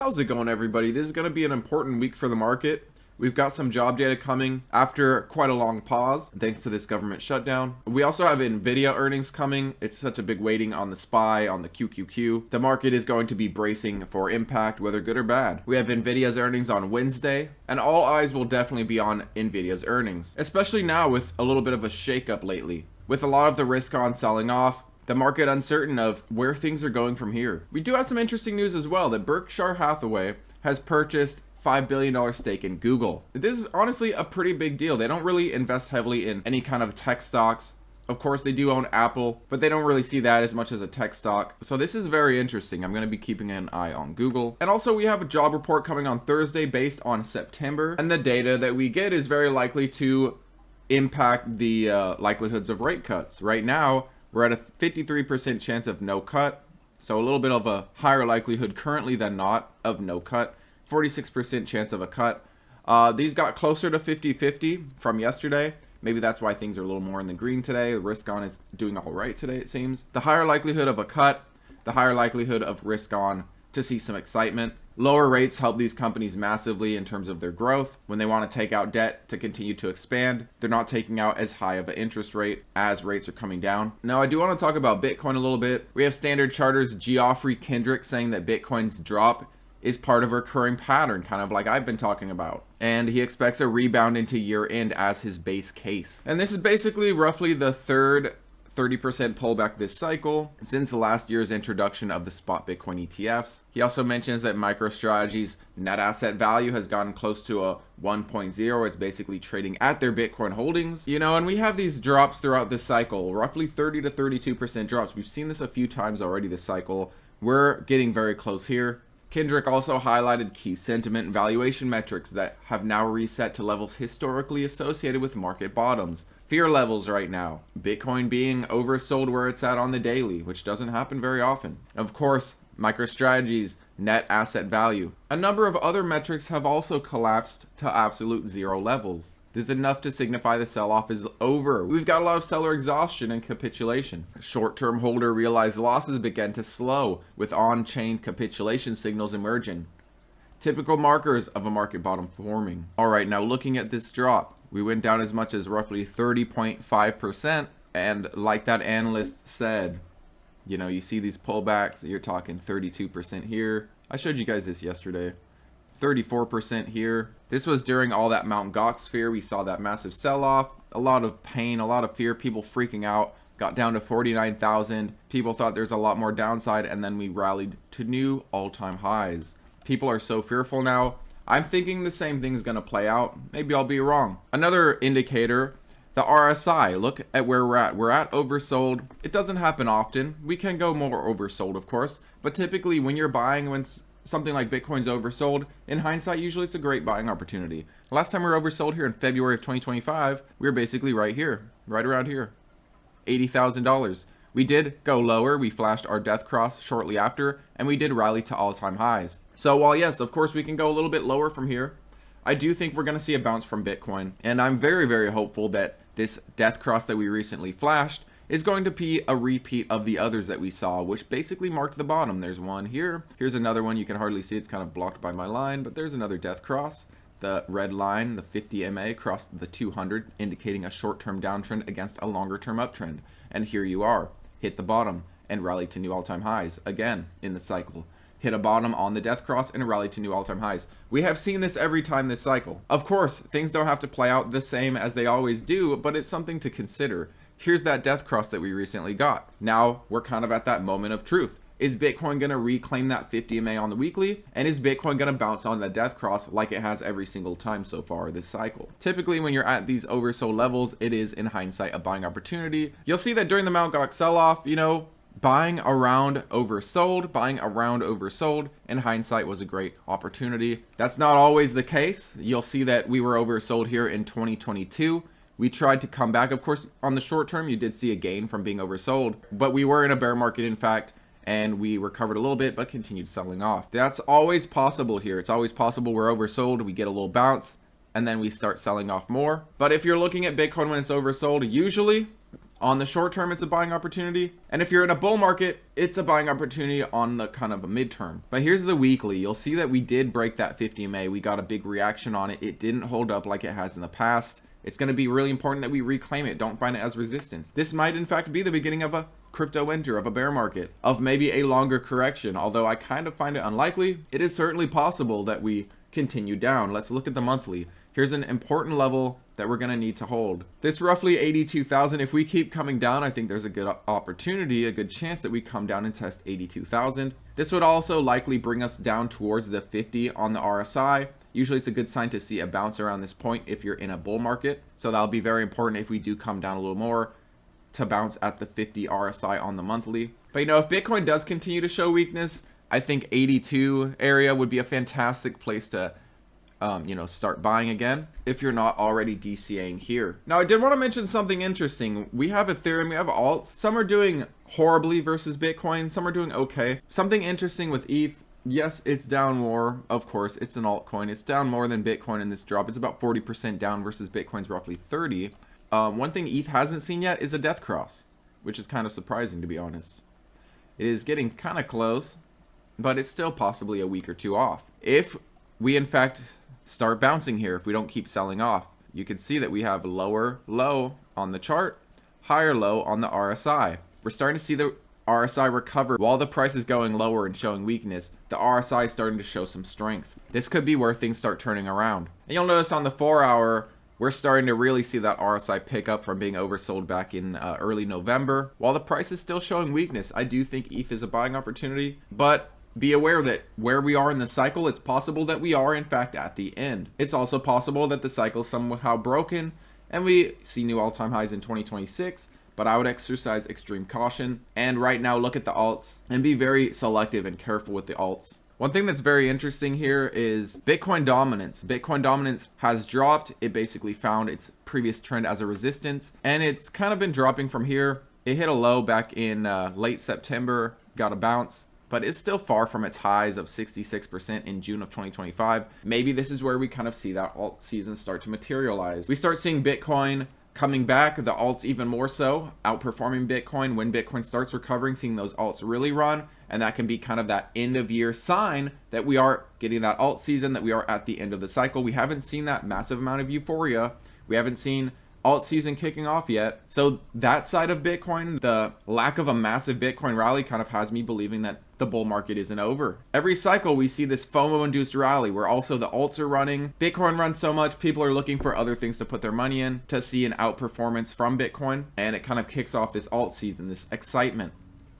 How's it going, everybody? This is going to be an important week for the market. We've got some job data coming after quite a long pause, thanks to this government shutdown. We also have NVDA earnings coming. It's such a big weighting on the SPY, on the QQQ. The market is going to be bracing for impact, whether good or bad. We have NVIDIA's earnings on Wednesday, and all eyes will definitely be on NVIDIA's earnings, especially now with a little bit of a shakeup lately. With a lot of the risk on selling off, the market uncertain of where things are going from here. We do have some interesting news as well that Berkshire Hathaway has purchased $5 billion stake in Google. This is honestly a pretty big deal. They don't really invest heavily in any kind of tech stocks. Of course, they do own Apple, but they don't really see that as much as a tech stock. So this is very interesting. I'm going to be keeping an eye on Google. And also, we have a job report coming on Thursday based on September. And the data that we get is very likely to impact the likelihoods of rate cuts. Right now, we're at a 53% chance of no cut. So a little bit of a higher likelihood currently than not of no cut. 46% chance of a cut. These got closer to 50-50 from yesterday. Maybe that's why things are a little more in the green today. The risk on is doing all right today, it seems. The higher likelihood of a cut, the higher likelihood of risk on to see some excitement. Lower rates help these companies massively in terms of their growth. When they want to take out debt to continue to expand, they're not taking out as high of an interest rate as rates are coming down. Now, I do want to talk about Bitcoin a little bit. We have Standard Charter's Geoffrey Kendrick saying that Bitcoin's drop is part of a recurring pattern, kind of like I've been talking about. And he expects a rebound into year end as his base case. And this is basically roughly the third 30% pullback this cycle since last year's introduction of the spot Bitcoin ETFs. He also mentions that MicroStrategy's net asset value has gotten close to a 1.0. It's basically trading at their Bitcoin holdings. You know, and we have these drops throughout this cycle, roughly 30 to 32% drops. We've seen this a few times already this cycle. We're getting very close here. Kendrick also highlighted key sentiment and valuation metrics that have now reset to levels historically associated with market bottoms. Fear levels right now, Bitcoin being oversold where it's at on the daily, which doesn't happen very often. Of course, MicroStrategy's net asset value. A number of other metrics have also collapsed to absolute zero levels. This is enough to signify the sell-off is over. We've got a lot of seller exhaustion and capitulation. Short-term holder realized losses began to slow, with on-chain capitulation signals emerging. Typical markers of a market bottom forming. Alright, now looking at this drop, we went down as much as roughly 30.5%, and like that analyst said, you know, you see these pullbacks, you're talking 32% here. I showed you guys this yesterday. 34% here. This was during all that Mt. Gox fear. We saw that massive sell-off, a lot of pain, a lot of fear, people freaking out, got down to 49,000. People thought there's a lot more downside, and then we rallied to new all-time highs. People are so fearful now. I'm thinking the same thing's going to play out. Maybe I'll be wrong. Another indicator, the RSI. Look at where we're at. We're at oversold. It doesn't happen often. We can go more oversold, of course, but typically when you're buying, when something like Bitcoin's oversold, in hindsight, usually it's a great buying opportunity. Last time we were oversold here in February of 2025, we were basically right here, right around here, $80,000. We did go lower. We flashed our death cross shortly after, and we did rally to all-time highs. So while yes, of course, we can go a little bit lower from here, I do think we're going to see a bounce from Bitcoin. And I'm very, very hopeful that this death cross that we recently flashed is going to be a repeat of the others that we saw, which basically marked the bottom. There's one here. Here's another one. You can hardly see. It's kind of blocked by my line, but there's another death cross. The red line, the 50 MA, crossed the 200, indicating a short-term downtrend against a longer-term uptrend. And here you are. Hit the bottom and rally to new all-time highs again in the cycle. Hit a bottom on the death cross and rally to new all-time highs. We have seen this every time this cycle. Of course, things don't have to play out the same as they always do, but it's something to consider. Here's that death cross that we recently got. Now we're kind of at that moment of truth. Is Bitcoin going to reclaim that 50 MA on the weekly? And is Bitcoin going to bounce on the death cross like it has every single time so far this cycle? Typically, when you're at these oversold levels, it is in hindsight a buying opportunity. You'll see that during the Mt. Gox sell-off, you know, buying around oversold, in hindsight was a great opportunity. That's not always the case. You'll see that we were oversold here in 2022. We tried to come back. Of course, on the short term, you did see a gain from being oversold, but we were in a bear market, in fact, and we recovered a little bit, but continued selling off. That's always possible here. It's always possible we're oversold, we get a little bounce, and then we start selling off more. But if you're looking at Bitcoin when it's oversold, usually On the short term, it's a buying opportunity. And if you're in a bull market, it's a buying opportunity on the kind of a midterm. But here's the weekly. You'll see that we did break that 50 MA. We got a big reaction on it. It didn't hold up like it has in the past. It's going to be really important that we reclaim it. Don't find it as resistance. This might in fact be the beginning of a crypto winter, of a bear market, of maybe a longer correction. Although I kind of find it unlikely, it is certainly possible that we continue down. Let's look at the monthly. Here's an important level that we're going to need to hold. This roughly 82,000, if we keep coming down, I think there's a good opportunity, a good chance that we come down and test 82,000. This would also likely bring us down towards the 50 on the RSI. Usually it's a good sign to see a bounce around this point if you're in a bull market. So that'll be very important if we do come down a little more to bounce at the 50 RSI on the monthly. But you know, if Bitcoin does continue to show weakness, I think 82 area would be a fantastic place to start buying again if you're not already DCAing here. Now, I did want to mention something interesting. We have Ethereum, we have alts. Some are doing horribly versus Bitcoin. Some are doing okay. Something interesting with ETH. Yes, it's down more. Of course, it's an altcoin. It's down more than Bitcoin in this drop. It's about 40% down versus Bitcoin's roughly 30. One thing ETH hasn't seen yet is a death cross, which is kind of surprising, to be honest. It is getting kind of close, but it's still possibly a week or two off. If we, in fact, start bouncing here, if we don't keep selling off, you can see that we have lower low on the chart, higher low on the RSI. We're starting to see the RSI recover while the price is going lower and showing weakness. The RSI is starting to show some strength. This could be where things start turning around. And you'll notice on the 4 hour, we're starting to really see that RSI pick up from being oversold back in early November. While the price is still showing weakness, I do think ETH is a buying opportunity, but be aware that where we are in the cycle, it's possible that we are in fact at the end. It's also possible that the cycle is somehow broken and we see new all-time highs in 2026, but I would exercise extreme caution. And right now, look at the alts and be very selective and careful with the alts. One thing that's very interesting here is Bitcoin dominance. Bitcoin dominance has dropped. It basically found its previous trend as a resistance, and it's kind of been dropping from here. It hit a low back in late September, got a bounce, but it's still far from its highs of 66% in June of 2025. Maybe this is where we kind of see that alt season start to materialize. We start seeing Bitcoin coming back, the alts even more so, outperforming Bitcoin when Bitcoin starts recovering, seeing those alts really run, and that can be kind of that end of year sign that we are getting that alt season, that we are at the end of the cycle. We haven't seen that massive amount of euphoria. We haven't seen alt season kicking off yet. So that side of Bitcoin, the lack of a massive Bitcoin rally kind of has me believing that the bull market isn't over. Every cycle we see this FOMO induced rally where also the alts are running. Bitcoin runs so much, people are looking for other things to put their money in to see an outperformance from Bitcoin, and it kind of kicks off this alt season, this excitement,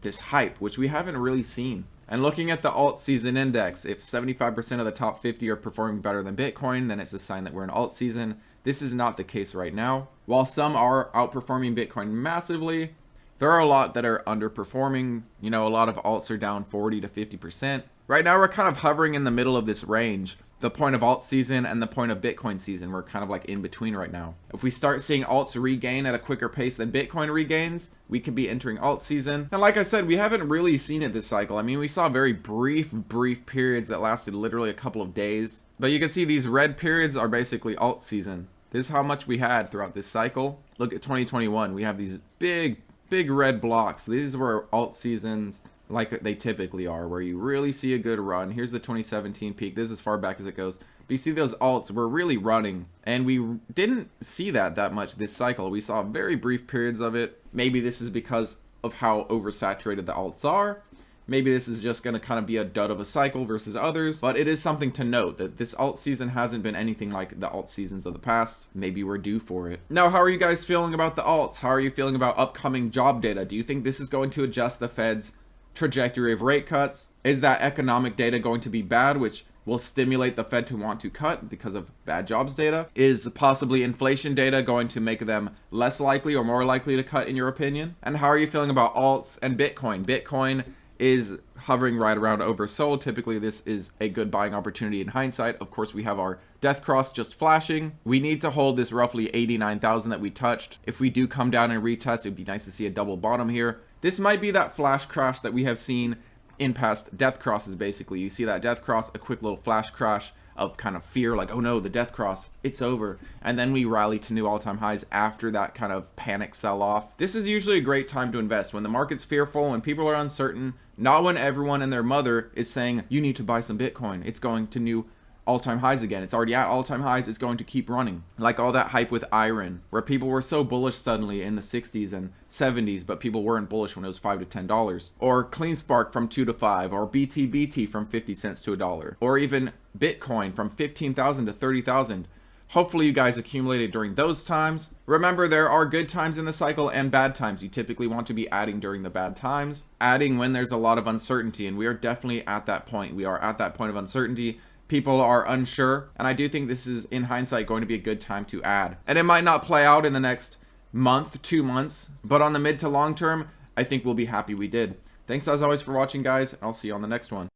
this hype, which we haven't really seen. And looking at the alt season index, if 75% of the top 50 are performing better than Bitcoin, then it's a sign that we're in alt season. This is not the case right now. While some are outperforming Bitcoin massively, there are a lot that are underperforming. You know, a lot of alts are down 40 to 50%. Right now, we're kind of hovering in the middle of this range. The point of alt season and the point of Bitcoin season, we're kind of like in between right now. If we start seeing alts regain at a quicker pace than Bitcoin regains, we could be entering alt season. And like I said, we haven't really seen it this cycle. I mean, we saw very brief periods that lasted literally a couple of days. But you can see these red periods are basically alt season. This is how much we had throughout this cycle. Look at 2021. We have these big red blocks. These were alt seasons like they typically are, where you really see a good run. Here's the 2017 peak. This is as far back as it goes. But you see those alts were really running, and we didn't see that much this cycle. We saw very brief periods of it. Maybe this is because of how oversaturated the alts are. Maybe this is just going to kind of be a dud of a cycle versus others, but it is something to note that this alt season hasn't been anything like the alt seasons of the past. Maybe we're due for it. Now, how are you guys feeling about the alts? How are you feeling about upcoming job data? Do you think this is going to adjust the Fed's trajectory of rate cuts? Is that economic data going to be bad, which will stimulate the Fed to want to cut because of bad jobs data? Is possibly inflation data going to make them less likely or more likely to cut, in your opinion? And how are you feeling about alts and Bitcoin? Bitcoin is hovering right around oversold. Typically, this is a good buying opportunity in hindsight. Of course, we have our death cross just flashing. We need to hold this roughly 89,000 that we touched. If we do come down and retest, it'd be nice to see a double bottom here. This might be that flash crash that we have seen in past death crosses. Basically, you see that death cross, a quick little flash crash of kind of fear, like, oh no, the death cross, it's over. And then we rally to new all-time highs after that kind of panic sell-off. This is usually a great time to invest when the market's fearful, when people are uncertain, not when everyone and their mother is saying, you need to buy some Bitcoin. It's going to new all-time highs again. It's already at all-time highs. It's going to keep running. Like all that hype with iron, where people were so bullish suddenly in the 60s and 70s, but people weren't bullish when it was $5 to $10. Or CleanSpark from 2 to 5, or BTBT from 50 cents to $1, or even Bitcoin from 15,000 to 30,000. Hopefully you guys accumulated during those times. Remember, there are good times in the cycle and bad times. You typically want to be adding during the bad times, adding when there's a lot of uncertainty, and we are definitely at that point. We are at that point of uncertainty. People are unsure, and I do think this is, in hindsight, going to be a good time to add. And it might not play out in the next month, 2 months, but on the mid to long term, I think we'll be happy we did. Thanks as always for watching, guys, and I'll see you on the next one.